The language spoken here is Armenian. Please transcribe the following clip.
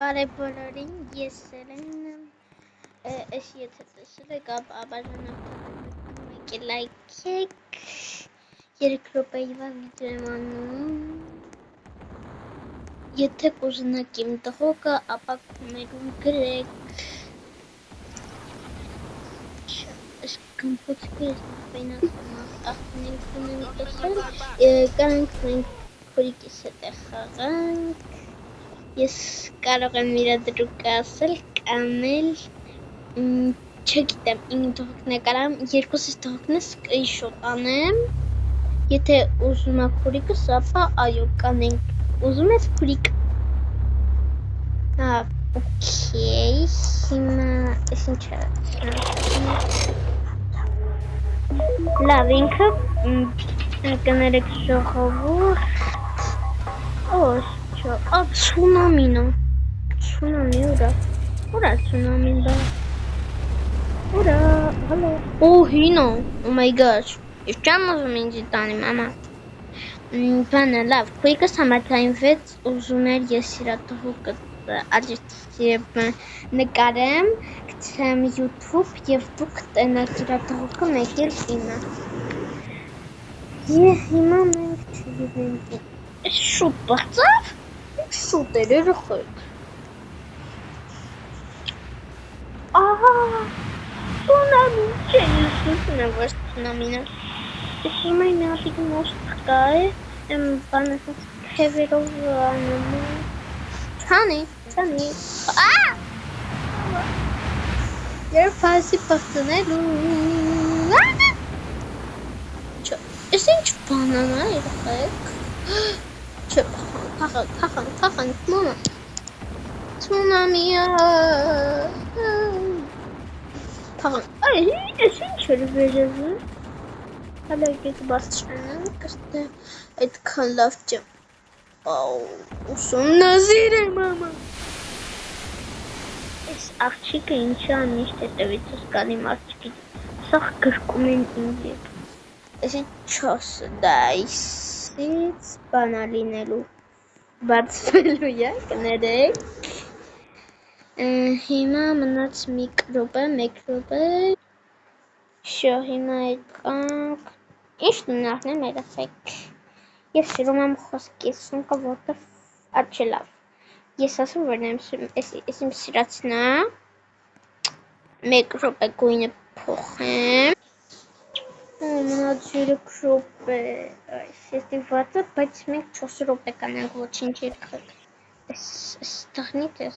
Բարեբոլորին ես Սելեն ես եթե տեսել եք ապաժանապատում եկել լայքեք 3 րոպեյվա վիդեո եմ անում եթե կուզենաք իմ տղոկը ապա կոմերում գրեք այս կամպոցիկը ես նախվայնացում ախնենք ունեմ տխել կանք մենք քորիկիս հետ է խաղանք Ես կարող եմ իրադրուկ ասել, կանել, չգիտեմ, իմ տղոկն է կարամ, երկուսիս տղոկն է սկրինշոտ անեմ, եթե ուզում եք քուրիկս, ապա այո կանենք, ուզում ես քուրիկ, օքեյ, հիմա, ես ինչ լավ ինքը, կներեք ժողովուրդ, ցունամին է, ցունամի ուրա, ուրա ցունամին բա, ուրա, հալո, հինո, oh my gosh, ես չեմ ուզում ինձի տանի մամա, բանը լավ, քույկս համաձայնվեց ուզում էր ես իրա տղուկը նկարեմ, գցեմ YouTube և դուք տնեք իրա տղուկը մեկ էլ իմը, և հիմա մենք չգիտենք Այս շուտ բացավ, շուտ էր երեխեք, ահա, ցունամին չէ, ես ուզում եմ, որ ցունամին է, ես հիմա իմ ատիկ մոստկա է, բանը թևերով անում է, Չանի, երբ հասի պղծնելու, ես ինչ բանան է երեխեք, Չէ, փախանք, մամա, ցունամիա, փախանք, ես ինչ էր վերևը, հալա եկեք բարձրանանք, այդքան լավ չէ, ուսումնասիր է մամա, ես աղջիկը ինչա միշտ հետևիցս կանի մարդիկի, սաղ գրկում են ինձ ետ, ես չոս դայսից բանալինելու, բարձվելու կներեք, հիմա մնաց մի րոպե, շո հիմա եկանք, ինչ նունախն եմ երեխեք, ես սիրում եմ խոսքեսունքը, որտև աչե լավ, ես ասում որ ես իմ սիրացնա, մեկ րոպե գույնը փոխեմ, մնաց 3 րոպե, ես դիվացը, բայց մենք 4 րոպե կանենք ոչինչ երեխեք, այս տղնից ես